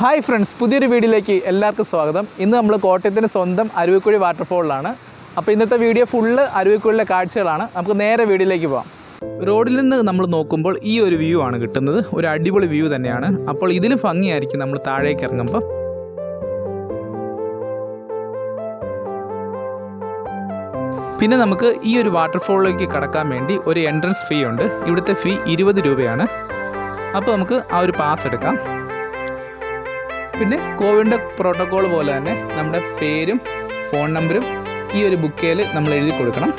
Hi friends, പുതിയൊരു വീഡിയോയിലേക്ക് എല്ലാവർക്കും സ്വാഗതം. ഇന്ന് നമ്മൾ കോട്ടയത്തിൻ്റെ സ്വന്തം അരുവിക്കുഴി വാട്ടർഫോളിലാണ്. അപ്പോൾ ഇന്നത്തെ വീഡിയോ ഫുള്ള് അരുവിക്കുഴിയിലെ കാഴ്ചകളാണ്. നമുക്ക് നേരെ വീഡിയോയിലേക്ക് പോകാം. റോഡിൽ നിന്ന് നമ്മൾ നോക്കുമ്പോൾ ഈ ഒരു വ്യൂ ആണ് കിട്ടുന്നത്. ഒരു അടിപൊളി വ്യൂ തന്നെയാണ്. അപ്പോൾ ഇതിലും ഭംഗിയായിരിക്കും നമ്മൾ താഴേക്ക് ഇറങ്ങുമ്പോൾ. പിന്നെ നമുക്ക് ഈ ഒരു വാട്ടർഫോളിലേക്ക് കടക്കാൻ വേണ്ടി ഒരു എൻട്രൻസ് ഫീ ഉണ്ട്. ഇവിടുത്തെ ഫീ 20 രൂപയാണ്. അപ്പോൾ നമുക്ക് ആ ഒരു പാസ് എടുക്കാം. പിന്നെ കോവിഡിൻ്റെ പ്രോട്ടോക്കോൾ പോലെ തന്നെ നമ്മുടെ പേരും ഫോൺ നമ്പറും ഈ ഒരു ബുക്കിൽ നമ്മൾ എഴുതി കൊടുക്കണം.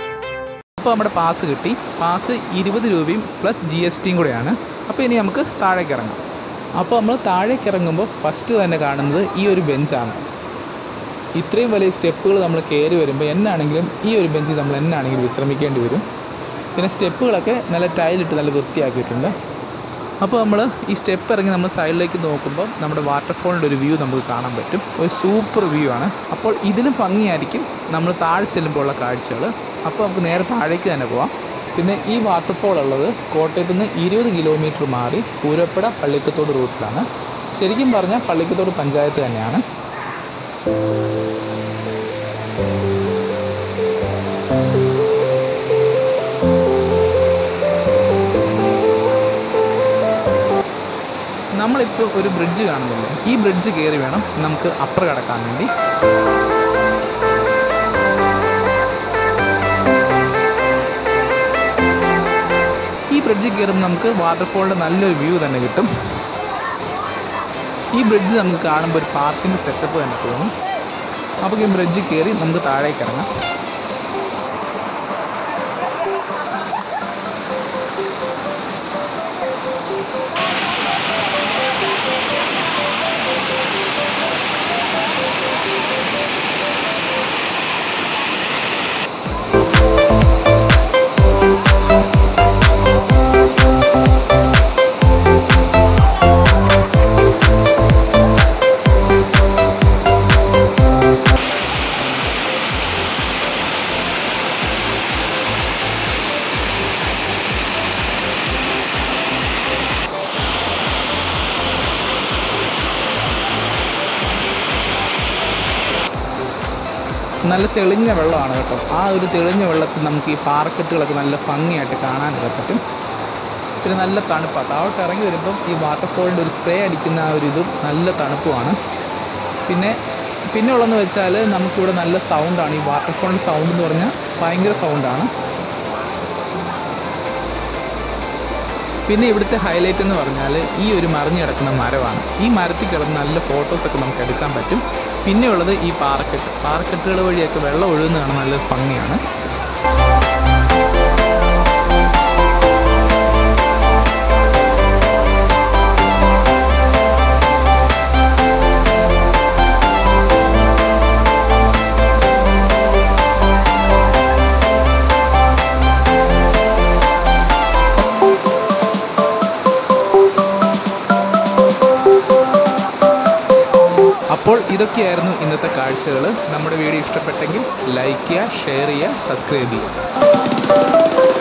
അപ്പോൾ നമ്മുടെ പാസ് കിട്ടി. പാസ് 20 രൂപയും പ്ലസ് GSTയും കൂടെയാണ്. അപ്പോൾ ഇനി നമുക്ക് താഴേക്ക് ഇറങ്ങാം. അപ്പോൾ നമ്മൾ താഴേക്ക് ഇറങ്ങുമ്പോൾ ഫസ്റ്റ് തന്നെ കാണുന്നത് ഈ ഒരു ബെഞ്ചാണ്. ഇത്രയും വലിയ സ്റ്റെപ്പുകൾ നമ്മൾ കയറി വരുമ്പോൾ എന്നാണെങ്കിലും ഈ ഒരു ബെഞ്ചിൽ നമ്മൾ എന്നാണെങ്കിലും വിശ്രമിക്കേണ്ടി വരും. പിന്നെ സ്റ്റെപ്പുകളൊക്കെ നല്ല ടൈലിട്ട് നല്ല വൃത്തിയാക്കിയിട്ടുണ്ട്. അപ്പോൾ നമ്മൾ ഈ സ്റ്റെപ്പ് ഇറങ്ങി നമ്മൾ സൈഡിലേക്ക് നോക്കുമ്പോൾ നമ്മുടെ വാട്ടർഫോളിൻ്റെ ഒരു വ്യൂ നമുക്ക് കാണാൻ പറ്റും. ഒരു സൂപ്പർ വ്യൂ ആണ്. അപ്പോൾ ഇതിലും ഭംഗിയായിരിക്കും നമ്മൾ താഴെ ചെല്ലുമ്പോൾ ഉള്ള കാഴ്ചകൾ. അപ്പോൾ നമുക്ക് നേരെ താഴേക്ക് തന്നെ പോവാം. പിന്നെ ഈ വാട്ടർഫോൾ ഉള്ളത് കോട്ടയത്തു നിന്ന് 20 കിലോമീറ്റർ മാറി പൂരപ്പുഴ പള്ളിക്കത്തോട് റൂട്ടിലാണ്. ശരിക്കും പറഞ്ഞാൽ പള്ളിക്കത്തോട് പഞ്ചായത്ത് തന്നെയാണ്. നമ്മളിപ്പോൾ ഒരു ബ്രിഡ്ജ് കാണുന്നില്ല. ഈ ബ്രിഡ്ജ് കയറി വേണം നമുക്ക് അപ്പുറം കടക്കാൻ വേണ്ടി. ഈ ബ്രിഡ്ജ് കയറുമ്പോൾ നമുക്ക് വാട്ടർഫോളിൻ്റെ നല്ലൊരു വ്യൂ തന്നെ കിട്ടും. ഈ ബ്രിഡ്ജ് നമുക്ക് കാണുമ്പോൾ ഒരു പാർക്കിൻ്റെ സെറ്റപ്പ് തന്നെ തോന്നും. അപ്പോൾ ഈ ബ്രിഡ്ജ് കയറി നമുക്ക് താഴേക്ക് ഇറങ്ങാം. നല്ല തെളിഞ്ഞ വെള്ളമാണ് കേട്ടോ. ആ ഒരു തെളിഞ്ഞ വെള്ളത്തിൽ നമുക്ക് ഈ പാറക്കെട്ടുകളൊക്കെ നല്ല ഭംഗിയായിട്ട് കാണാനൊക്കെ പറ്റും. പിന്നെ നല്ല തണുപ്പാണ്. താഴോട്ട് ഇറങ്ങി വരുമ്പം ഈ വാട്ടർഫോളിൻ്റെ ഒരു സ്പ്രേ അടിക്കുന്ന ആ ഒരു ഇതും നല്ല തണുപ്പുമാണ്. പിന്നെ ഉള്ളതെന്ന് വെച്ചാൽ നമുക്കിവിടെ നല്ല സൗണ്ടാണ്. ഈ വാട്ടർഫോളിൻ്റെ സൗണ്ട് എന്ന് പറഞ്ഞാൽ ഭയങ്കര സൗണ്ടാണ്. പിന്നെ ഇവിടുത്തെ ഹൈലൈറ്റ് എന്ന് പറഞ്ഞാൽ ഈ ഒരു മറിഞ്ഞ് കിടക്കുന്ന മരമാണ്. ഈ മരത്തിൽ കിടന്ന് നല്ല ഫോട്ടോസൊക്കെ നമുക്ക് എടുക്കാൻ പറ്റും. പിന്നെയുള്ളത് ഈ പാറക്കെട്ടുകൾ വഴിയൊക്കെ വെള്ളം ഒഴുകുന്ന കാണാൻ നല്ല ഭംഗിയാണ്. അപ്പോൾ ഇതൊക്കെയായിരുന്നു ഇന്നത്തെ കാഴ്ചകൾ. നമ്മുടെ വീഡിയോ ഇഷ്ടപ്പെട്ടെങ്കിൽ ലൈക്ക് ചെയ്യുക, ഷെയർ ചെയ്യുക, സബ്സ്ക്രൈബ് ചെയ്യുക.